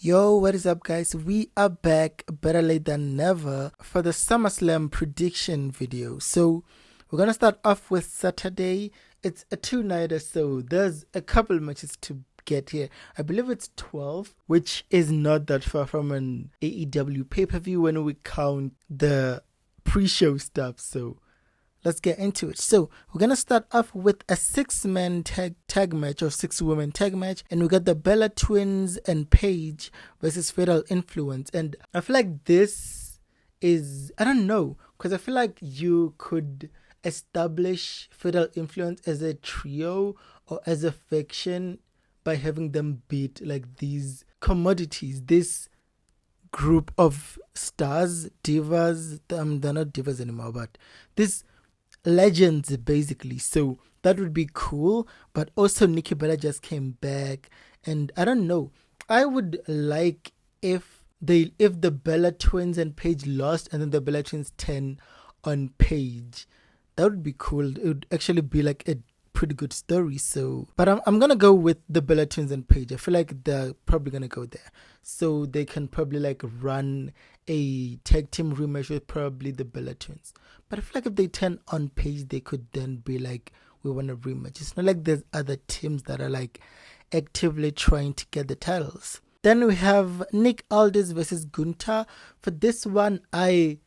Yo, what is up, guys? We are back, better late than never, for the SummerSlam prediction video. So, we're gonna start off with Saturday. It's a two-nighter, so there's a couple matches to get here. I believe it's 12, which is not that far from an AEW pay-per-view when we count the pre-show stuff. So, let's get into it. So we're gonna start off with a six-man tag match or six-woman tag match, and we got the Bella Twins and Paige versus Fatal Influence. And I feel like this is, I don't know, because I feel like you could establish Fatal Influence as a trio or as a faction by having them beat like these commodities, this group of stars, divas. They're not divas anymore, but this legends basically. So that would be cool. But also Nikki Bella just came back, and I don't know, I would like if the Bella Twins and Paige lost and then the Bella Twins 10 on Paige. That would be cool. It would actually be like a pretty good story. So but I'm gonna go with the Bella Twins and Paige. I feel like they're probably gonna go there, so they can probably like run a tag team rematch with probably the Bella Twins. But I feel like if they turn on Paige, they could then be like, we want a rematch. It's not like there's other teams that are like actively trying to get the titles. Then we have Nick Aldis versus Gunther. For this one, I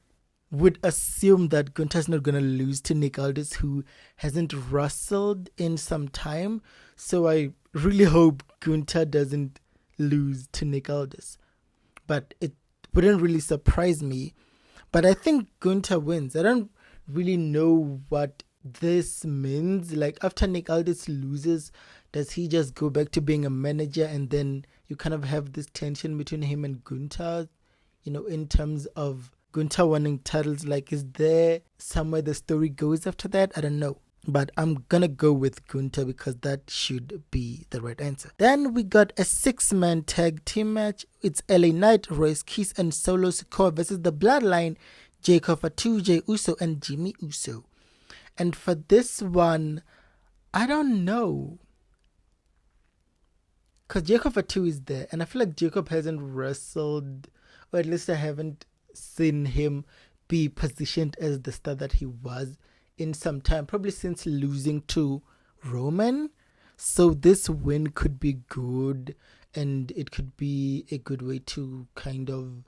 would assume that Gunther's not going to lose to Nick Aldis, who hasn't wrestled in some time. So I really hope Gunther doesn't lose to Nick Aldis. But it wouldn't really surprise me. But I think Gunther wins. I don't really know what this means. Like, after Nick Aldis loses, does he just go back to being a manager, and then you kind of have this tension between him and Gunther, in terms of Gunther winning titles? Like, is there somewhere the story goes after that? I don't know. But I'm gonna go with Gunther because that should be the right answer. Then we got a six-man tag team match. It's LA Knight, Royce Keys, and Solo Sikoa versus the Bloodline, Jacob Fatu, Jey Uso, and Jimmy Uso. And for this one, I don't know, because Jacob Fatu is there, and I feel like Jacob hasn't wrestled, or at least I haven't seen him be positioned as the star that he was in some time, probably since losing to Roman. So this win could be good, and it could be a good way to kind of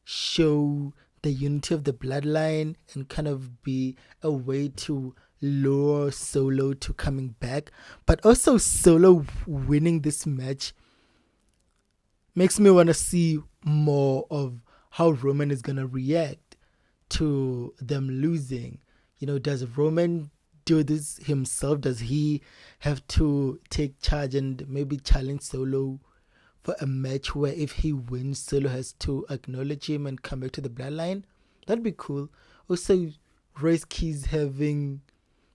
show the unity of the Bloodline and kind of be a way to lure Solo to coming back. But also Solo winning this match makes me want to see more of how Roman is going to react to them losing. Does Roman do this himself? Does he have to take charge and maybe challenge Solo for a match where if he wins, Solo has to acknowledge him and come back to the Bloodline? That'd be cool. Also, Royce Keys having,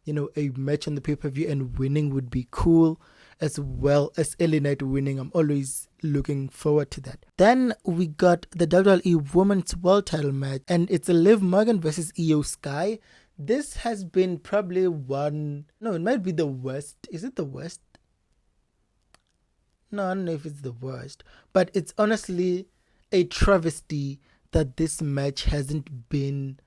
a match on the pay-per-view and winning would be cool, as well as LA Knight winning. I'm always looking forward to that. Then we got the WWE Women's World Title match, and it's a Liv Morgan versus Io Sky. This has been probably it might be the worst. Is it the worst? No, I don't know if it's the worst, but it's honestly a travesty that this match hasn't been.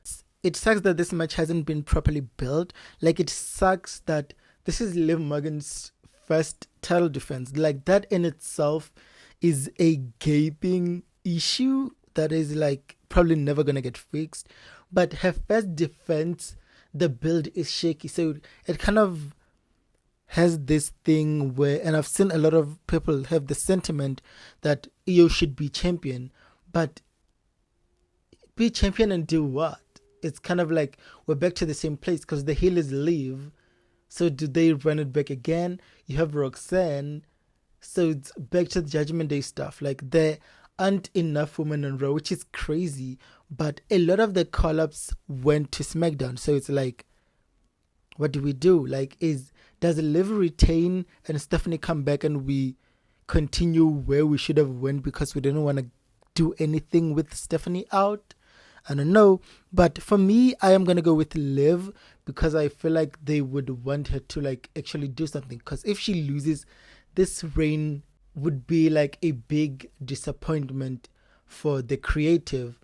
It sucks that this match hasn't been properly built. Like, it sucks that this is Liv Morgan's first title defense. Like, that in itself is a gaping issue that is like probably never gonna get fixed. But her first defense, the build is shaky, so it kind of has this thing where, and I've seen a lot of people have the sentiment that Io should be champion, but be champion and do what? It's kind of like we're back to the same place, because the healers leave, so do they run it back again? You have Roxanne, so it's back to the Judgment Day stuff. Like, there aren't enough women on Raw, which is crazy, but a lot of the call-ups went to SmackDown, so it's like, what do we do? Like, does Liv retain and Stephanie come back and we continue where we should have went because we didn't want to do anything with Stephanie out? I don't know, but for me, I am gonna go with Liv because I feel like they would want her to like actually do something. Because if she loses, this reign would be like a big disappointment for the creative,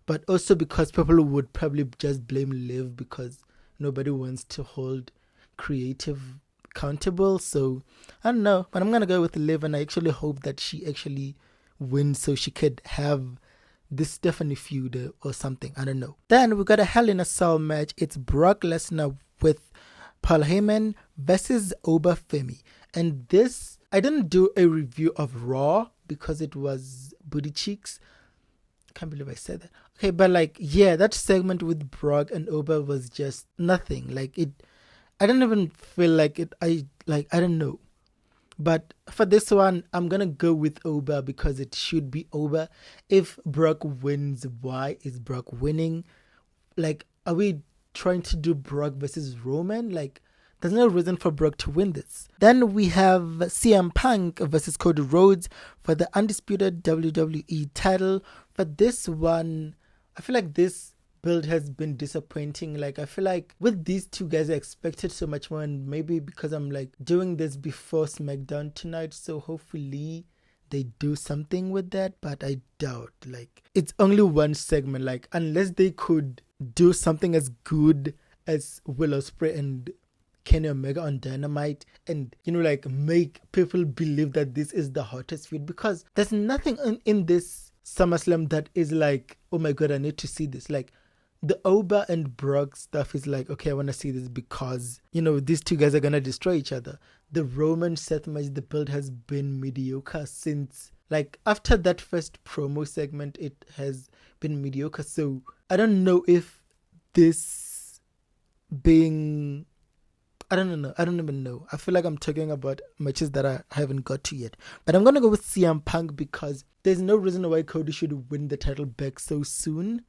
but also because people would probably just blame Liv because nobody wants to hold creative accountable. So I don't know, but I'm gonna go with Liv, and I actually hope that she actually wins so she could have this Stephanie feud or something. I don't know. Then we got a Hell in a Cell match. It's Brock Lesnar with Paul Heyman versus Obafemi. And this, I didn't do a review of Raw because it was booty cheeks. I can't believe I said that. Okay, but like, yeah, that segment with Brock and Oba was just nothing. Like I didn't even feel like it. I don't know. But for this one, I'm going to go with Oba because it should be Oba. If Brock wins, why is Brock winning? Like, are we trying to do Brock versus Roman? Like, there's no reason for Brock to win this. Then we have CM Punk versus Cody Rhodes for the undisputed WWE title. For this one, I feel like this build has been disappointing. Like, I feel like with these two guys I expected so much more, and maybe because I'm like doing this before SmackDown tonight, so hopefully they do something with that, but I doubt. Like, it's only one segment. Like, unless they could do something as good as Will Ospreay and Kenny Omega on Dynamite, and like make people believe that this is the hottest feud, because there's nothing in this SummerSlam that is like, oh my god, I need to see this. Like, the Oba and Brock stuff is like, okay, I want to see this because, these two guys are going to destroy each other. The Roman Seth match, the build has been mediocre since, like, after that first promo segment, it has been mediocre. So I don't know if this being, I don't know. I don't even know. I feel like I'm talking about matches that I haven't got to yet. But I'm going to go with CM Punk because there's no reason why Cody should win the title back so soon.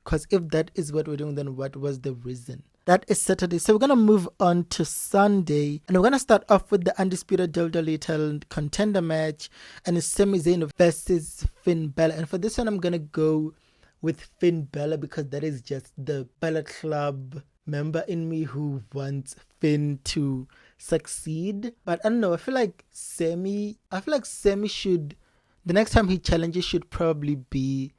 Because if that is what we're doing, then what was the reason? That is Saturday. So we're going to move on to Sunday. And we're going to start off with the undisputed WWE title contender match. And it's Sami Zayn versus Finn Balor. And for this one, I'm going to go with Finn Balor because that is just the Balor Club member in me who wants Finn to succeed. But I don't know. I feel like Sami should, the next time he challenges should probably be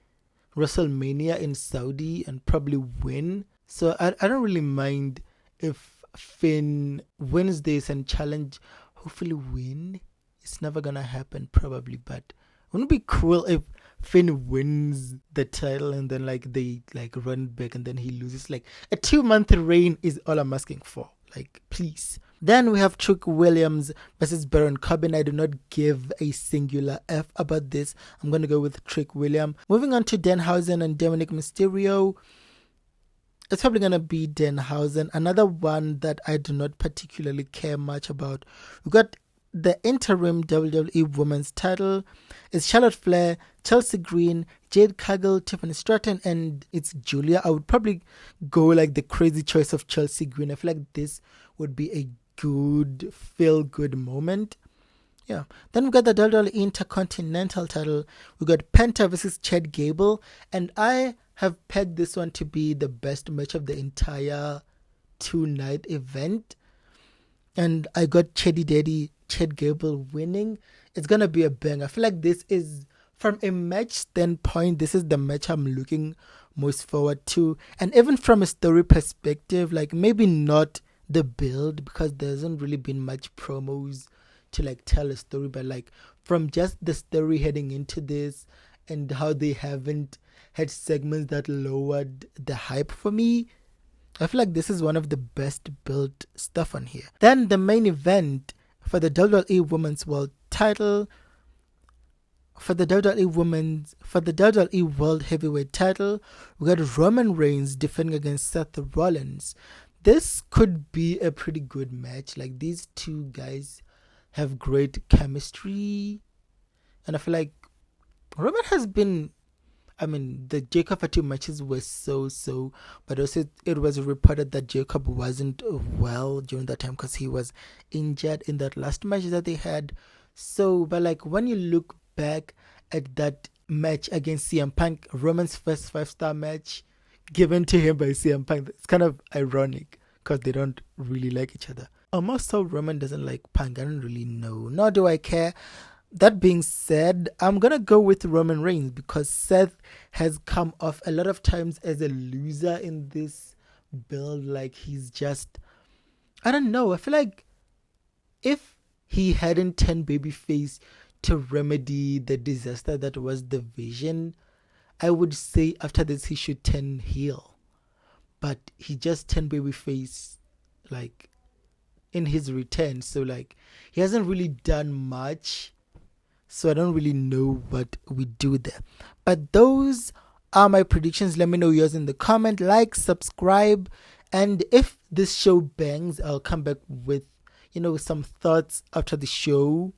WrestleMania in Saudi and probably win. So I don't really mind if Finn wins this and challenge, hopefully win. It's never gonna happen probably, but wouldn't it be cool if Finn wins the title and then like they like run back and then he loses? Like a 2-month reign is all I'm asking for. Like, please. Then we have Trick Williams versus Baron Corbin. I do not give a singular F about this. I'm going to go with Trick Williams. Moving on to Danhausen and Dominic Mysterio. It's probably going to be Danhausen. Another one that I do not particularly care much about. We got the interim WWE Women's title. It's Charlotte Flair, Chelsea Green, Jade Cargill, Tiffany Stratton, and it's Julia. I would probably go like the crazy choice of Chelsea Green. I feel like this would be a good feel-good moment. Yeah. Then we got the WWE Intercontinental title. We got Penta versus Chad Gable, and I have pegged this one to be the best match of the entire 2-night event. And I got Chaddy Daddy Chad Gable winning. It's gonna be a bang. I feel like this is, from a match standpoint, this is the match I'm looking most forward to. And even from a story perspective, like maybe not the build because there hasn't really been much promos to like tell a story, but like from just the story heading into this and how they haven't had segments that lowered the hype for me, I feel like this is one of the best built stuff on here. Then the main event for the WWE Women's World title, for the WWE World Heavyweight title, we got Roman Reigns defending against Seth Rollins. This could be a pretty good match. Like, these two guys have great chemistry, and I feel like Roman has been, I mean, the Jacob Fatu matches were so, but also it was reported that Jacob wasn't well during that time because he was injured in that last match that they had. So, but like when you look back at that match against CM Punk, Roman's first 5-star match given to him by CM Punk, it's kind of ironic because they don't really like each other. Almost so Roman doesn't like Punk, I don't really know, nor do I care. that being said, I'm gonna go with Roman Reigns because Seth has come off a lot of times as a loser in this build. Like he's just, I don't know. I feel like if he hadn't turned babyface to remedy the disaster that was the Vision, I would say after this he should turn heel. But he just turned babyface like in his return. So like he hasn't really done much. So I don't really know what we do there. But those are my predictions. Let me know yours in the comment. Like, subscribe, and if this show bangs, I'll come back with some thoughts after the show.